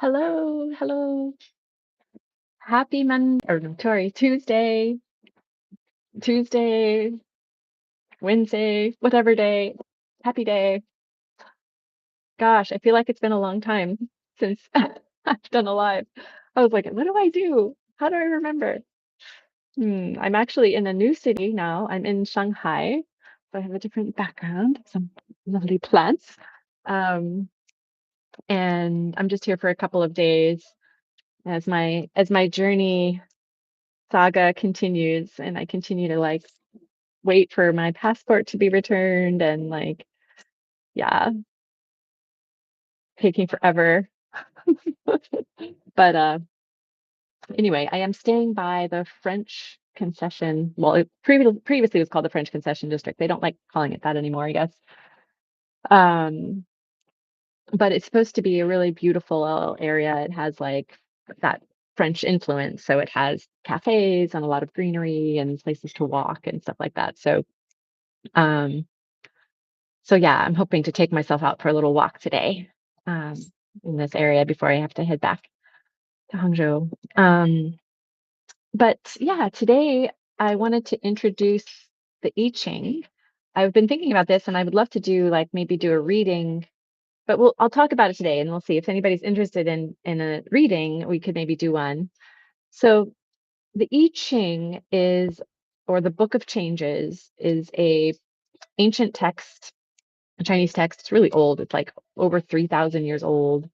Hello, hello. Happy Monday, or no, sorry, Tuesday, Wednesday, whatever day. Happy day. Gosh, I feel like it's been a long time since I've done a live. I was like, what do I do? How do I remember? I'm actually in a new city now. I'm in Shanghai. So I have a different background, some lovely plants. Um, and I'm just here for a couple of days as my journey saga continues and I continue to like wait for my passport to be returned and like yeah, taking forever. But anyway, I am staying by the French concession. Well, it previously was called the French concession district. They don't like calling it that anymore, I guess. Um, but it's supposed to be a really beautiful area. It has like that French influence, so it has cafes and a lot of greenery and places to walk and stuff like that. Um So yeah, I'm hoping to take myself out for a little walk today, um, in this area before I have to head back to Hangzhou. But yeah, today I wanted to introduce the I Ching. I've been thinking about this and I would love to do like maybe do a reading, but I'll talk about it today and we'll see if anybody's interested in a reading, we could maybe do one. So the I Ching is, or the Book of Changes, is a ancient text, a Chinese text. It's really old. It's like over 3,000 years old.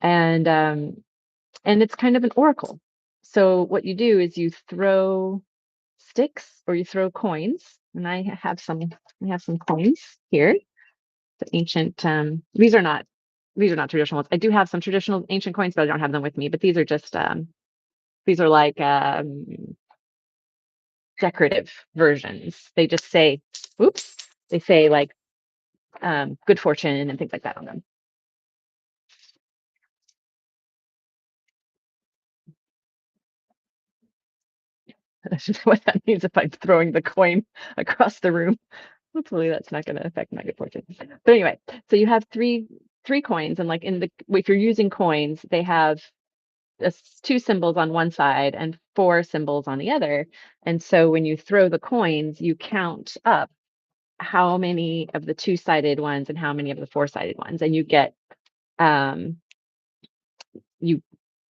And and it's kind of an oracle. So what you do is you throw sticks or you throw coins. And I have some coins here. The ancient these are not traditional ones. I do have some traditional ancient coins, but I don't have them with me. But these are like decorative versions. They just say, oops, they say like good fortune and things like that on them. That's just what that means if I'm throwing the coin across the room. Hopefully that's not going to affect my good fortune. But anyway, so you have three coins, and like in the if you're using coins, they have two symbols on one side and four symbols on the other. And so when you throw the coins, you count up how many of the two-sided ones and how many of the four-sided ones, and um you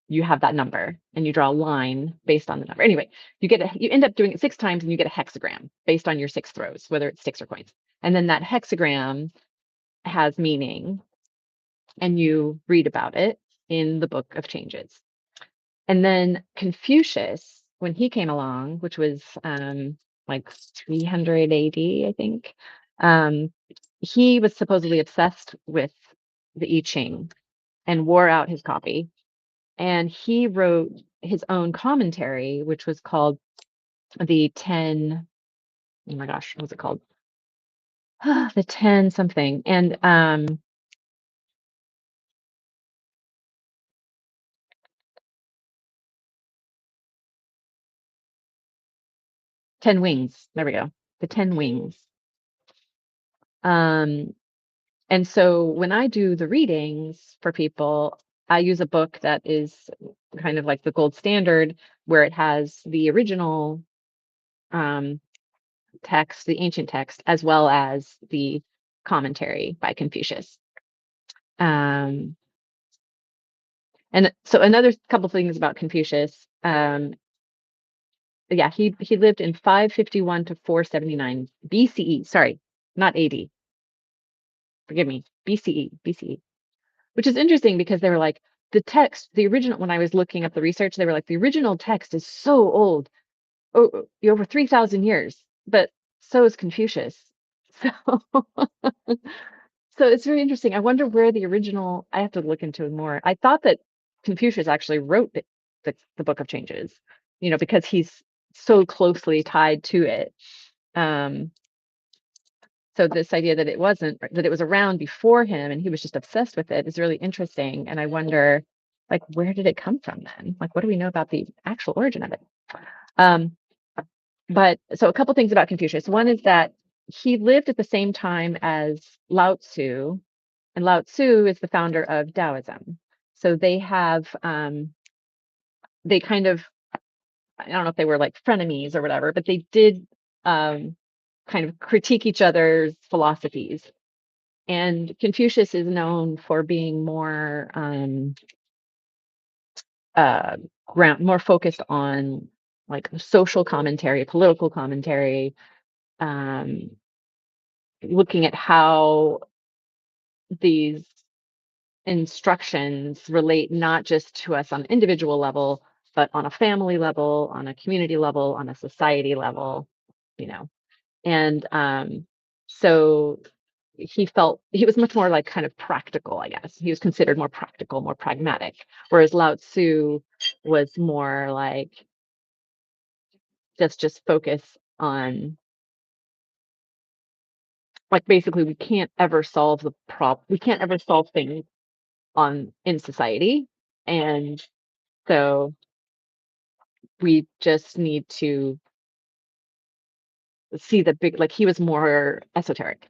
you have that number and you draw a line based on the number. Anyway, you end up doing it 6 times and you get a hexagram based on your 6 throws, whether it's sticks or coins. And then that hexagram has meaning and you read about it in the Book of Changes. And then Confucius, when he came along, which was like 300 AD, I think, um, he was supposedly obsessed with the I Ching and wore out his copy. And he wrote his own commentary, which was called the 10, oh my gosh, what was it called? The 10 something. And 10 wings. There we go. The 10 wings. Um, and so when I do the readings for people, I use a book that is kind of like the gold standard, where it has the original um, text, the ancient text, as well as the commentary by Confucius. Um, and so another couple things about Confucius. Yeah, he lived in 551 to 479 BCE. Sorry, not AD. Forgive me. BCE. Which is interesting because they were like the text, the original. When I was looking up the research, they were like the original text is so old, over 3,000 years, but so is Confucius. So, so it's very interesting. I wonder where the original. I have to look into it more. I thought that Confucius actually wrote the Book of Changes, because he's so closely tied to it. Um, so this idea that it was around before him and he was just obsessed with it is really interesting. And I wonder, like, where did it come from then? Like, what do we know about the actual origin of it? Um, but so a couple things about Confucius. One is that he lived at the same time as Lao Tzu, and Lao Tzu is the founder of Taoism. So they have they kind of, I don't know if they were like frenemies or whatever, but they did kind of critique each other's philosophies. And Confucius is known for being more uh, more focused on like social commentary, political commentary, um, looking at how these instructions relate not just to us on an individual level, but on a family level, on a community level, on a society level, you know. And so he felt he was much more like kind of practical, I guess. He was considered more practical, more pragmatic, whereas Lao Tzu was more like just focus on like basically we can't ever solve the problem. We can't ever solve things on in society, and so we just need to see the big, like he was more esoteric.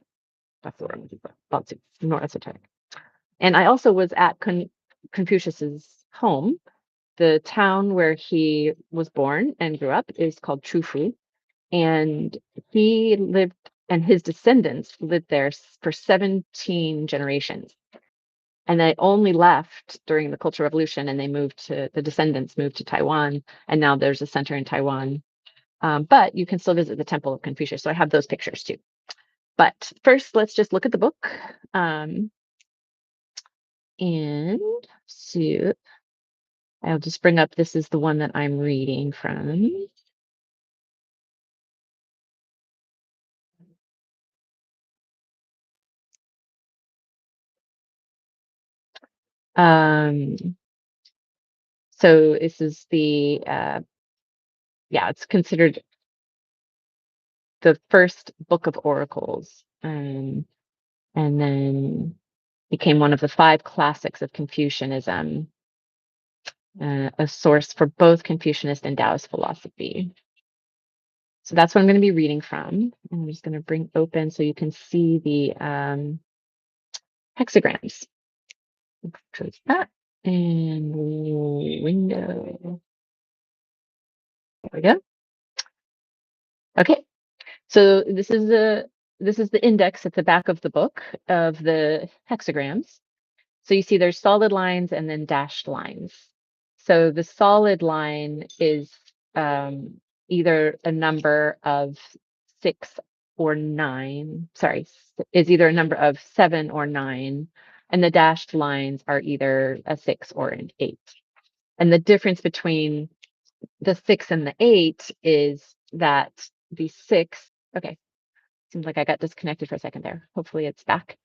That's the word I'm looking for. Lao Tzu, more esoteric. And I also was at Confucius's home. The town where he was born and grew up is called Chufu, and he lived and his descendants lived there for 17 generations. And they only left during the Cultural Revolution, and the descendants moved to Taiwan, and now there's a center in Taiwan. But you can still visit the Temple of Confucius. So I have those pictures too. But first, let's just look at the book. And so I'll just bring up, this is the one that I'm reading from. Um, so this is the, yeah, it's considered the first book of oracles. And then became one of the five classics of Confucianism, a source for both Confucianist and Taoist philosophy. So that's what I'm going to be reading from. And I'm just going to bring open so you can see the hexagrams. Close that and window. There we go. Okay, so this is the index at the back of the book of the hexagrams. So you see there's solid lines and then dashed lines. So the solid line is either a number of 6 or 9, sorry, is either a number of 7 or 9, and the dashed lines are either a 6 or an 8. And the difference between the 6 and the 8 is that the 6, okay, seems like I got disconnected for a second there. Hopefully it's back.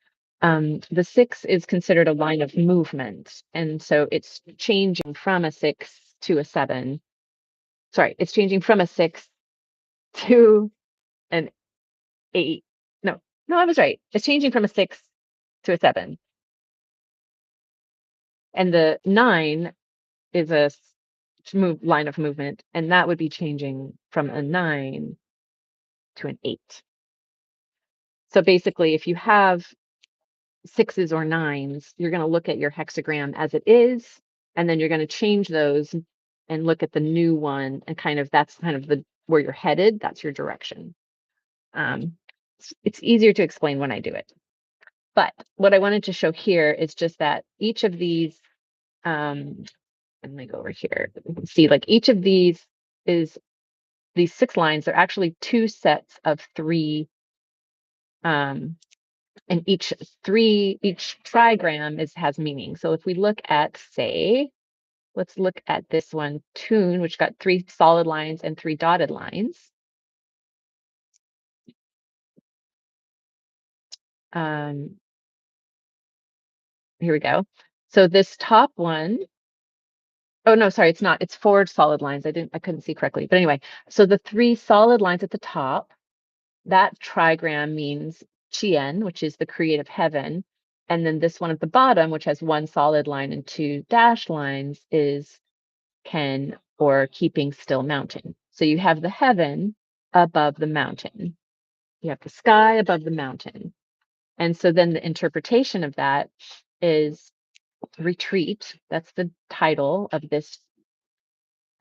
The 6 is considered a line of movement. And so it's changing from a 6 to a 7. Sorry, it's changing from a 6 to an 8. No, I was right. It's changing from a 6 to a 7. And the 9 is a line of movement. And that would be changing from a 9 to an 8. So basically, if you have 6s or 9s, you're going to look at your hexagram as it is, and then you're going to change those and look at the new one, and that's kind of the where you're headed. That's your direction. It's easier to explain when I do it. But what I wanted to show here is just that each of these, let me go over here. You can see like each of these is these 6 lines. They're actually 2 sets of 3 and each trigram has meaning. So if we look at, say, let's look at this one, tune, which got 3 solid lines and 3 dotted lines. Here we go. So this top one, oh no, sorry, it's not. It's 4 solid lines. I couldn't see correctly. But anyway, so the 3 solid lines at the top, that trigram means Chien, which is the creative heaven. And then this one at the bottom, which has 1 solid line and 2 dashed lines, is Ken, or keeping still mountain. So you have the heaven above the mountain. You have the sky above the mountain. And so then the interpretation of that is retreat. That's the title of this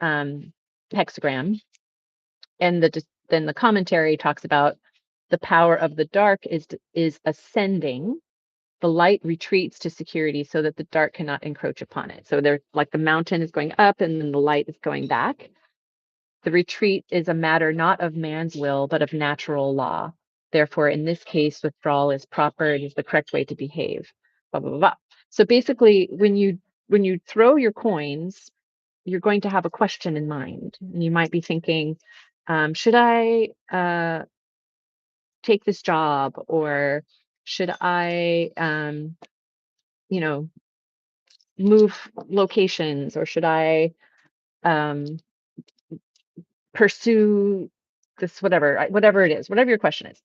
hexagram. And then the commentary talks about the power of the dark is ascending. The light retreats to security so that the dark cannot encroach upon it. So there's like the mountain is going up and then the light is going back. The retreat is a matter not of man's will, but of natural law. Therefore, in this case, withdrawal is proper. It is the correct way to behave. Blah, blah, blah, blah. So basically, when you throw your coins, you're going to have a question in mind. And you might be thinking, should I take this job? Or should I, you know, move locations? Or should I pursue this, whatever it is, whatever your question is.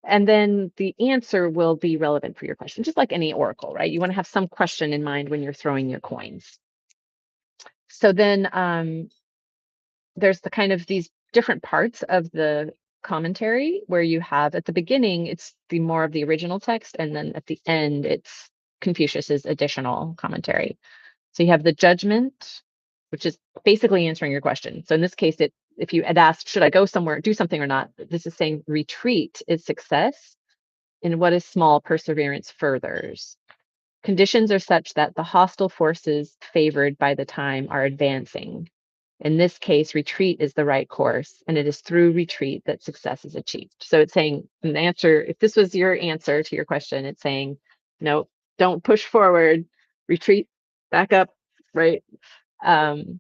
And then the answer will be relevant for your question, just like any oracle, right? You want to have some question in mind when you're throwing your coins. So then there's the kind of these different parts of the commentary where you have at the beginning, it's the more of the original text. And then at the end, it's Confucius's additional commentary. So you have the judgment, which is basically answering your question. So in this case, if you had asked, should I go somewhere, do something or not? This is saying retreat is success. In what is small, perseverance furthers. Conditions are such that the hostile forces favored by the time are advancing. In this case, retreat is the right course, and it is through retreat that success is achieved. So it's saying an answer, if this was your answer to your question, it's saying, no, don't push forward, retreat, back up, right? And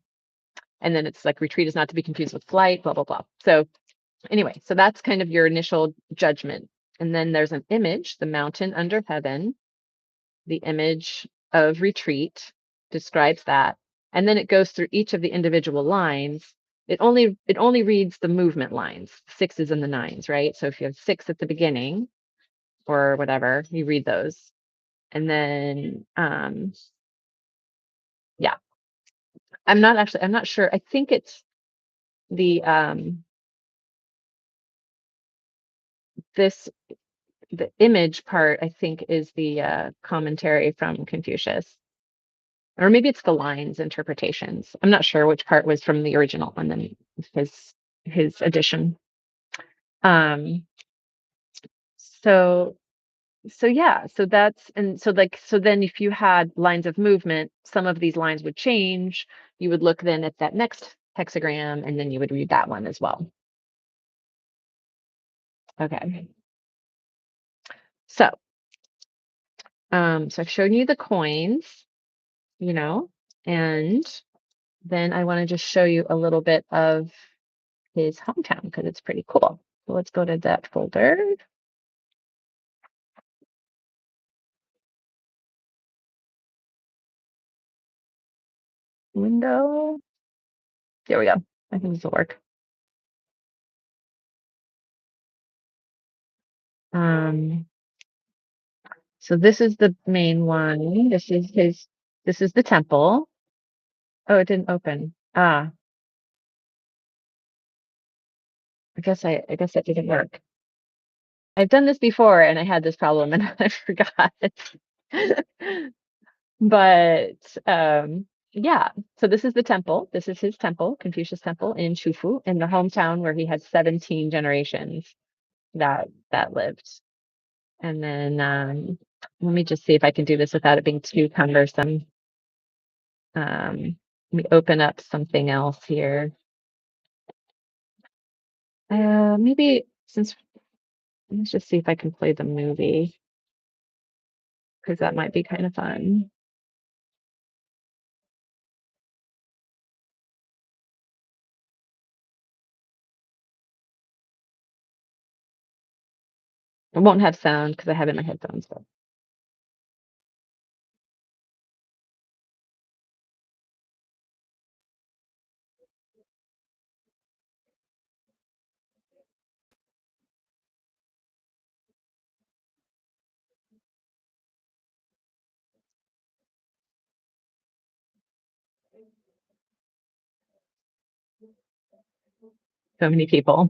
then it's like retreat is not to be confused with flight, blah, blah, blah. So anyway, so that's kind of your initial judgment. And then there's an image, the mountain under heaven, the image of retreat describes that. And then it goes through each of the individual lines. It only reads the movement lines, sixes and the nines, right? So if you have 6 at the beginning or whatever, you read those. And then yeah. I'm not sure. I think it's the the image part, I think, is the commentary from Confucius. Or maybe it's the lines interpretations. I'm not sure which part was from the original and then his edition. Um, so yeah, so that's and so like so then if you had lines of movement, some of these lines would change. You would look then at that next hexagram and then you would read that one as well. Okay. So so I've shown you the coins, you know, and then I want to just show you a little bit of his hometown because it's pretty cool. So let's go to that folder. Window. There we go. I think this will work. So this is the main one. This is the temple. Oh, it didn't open. Ah, I guess that didn't work. I've done this before and I had this problem and I forgot. But yeah, so this is the temple. This is his temple, Confucius Temple in Shufu, in the hometown where he had 17 generations that lived. And then let me just see if I can do this without it being too cumbersome. Let me open up something else here. Maybe let's just see if I can play the movie because that might be kind of fun. It won't have sound because I have it in my headphones, but so many people.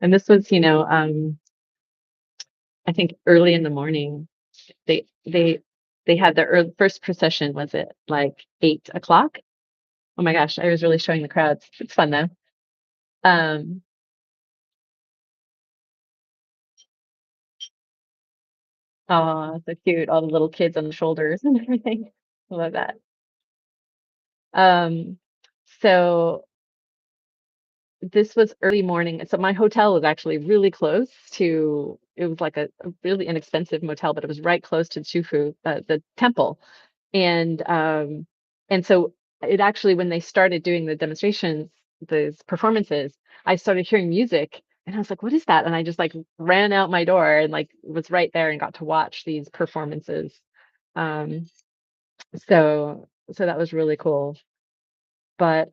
And this was, I think early in the morning, they they they had their first procession was at like 8 o'clock. Oh my gosh, I was really showing the crowds. It's fun though. Um, oh, so cute. All the little kids on the shoulders and everything. I love that. Um, so this was early morning. So my hotel was actually really close to, it was like a really inexpensive motel, but it was right close to Chufu, the temple. And and so it actually, when they started doing the demonstrations, those performances, I started hearing music and I was like, what is that? And I just like ran out my door and like was right there and got to watch these performances. Um, so that was really cool. But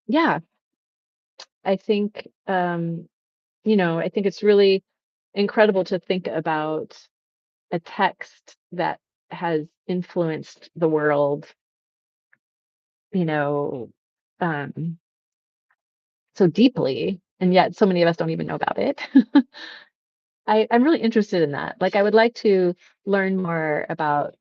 yeah, I think I think it's really incredible to think about a text that has influenced the world, you know, um, so deeply, and yet so many of us don't even know about it. I'm really interested in that. Like, I would like to learn more about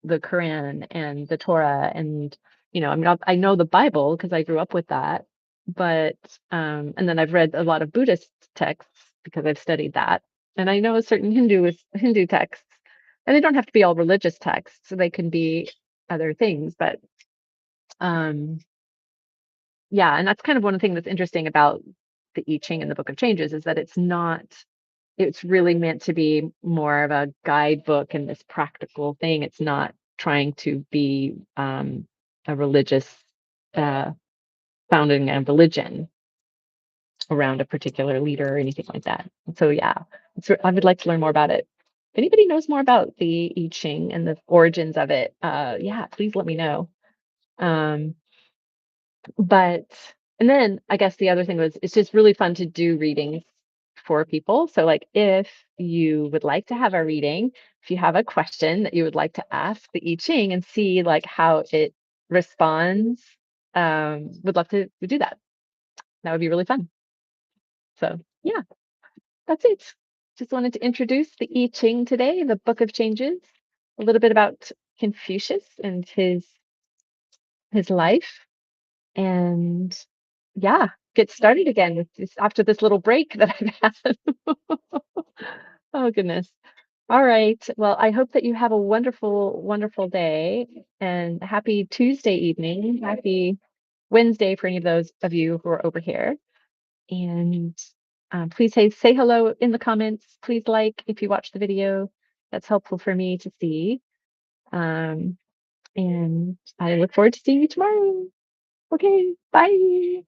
the Quran and the Torah, and I mean, I know the Bible because I grew up with that, but and then I've read a lot of Buddhist texts because I've studied that, and I know certain Hindu texts, and they don't have to be all religious texts, so they can be other things, but um, yeah, and that's kind of one thing that's interesting about the I Ching and the Book of Changes is that it's really meant to be more of a guidebook and this practical thing. It's not trying to be a religious uh, founding a religion around a particular leader or anything like that. So yeah, I would like to learn more about it. If anybody knows more about the I Ching and the origins of it, yeah, please let me know. Um, but and then I guess the other thing was it's just really fun to do readings for people. So like if you would like to have a reading, if you have a question that you would like to ask the I Ching and see like how it responds, would love to do that. That would be really fun. So yeah, that's it. Just wanted to introduce the I Ching today, the Book of Changes, a little bit about Confucius and his life, and yeah, get started again with this after this little break that I've had. Oh goodness. All right. Well, I hope that you have a wonderful, wonderful day and happy Tuesday evening. Happy Wednesday for any of those of you who are over here. And please say hello in the comments. Please like if you watch the video. That's helpful for me to see. Um, and I look forward to seeing you tomorrow. Okay, bye.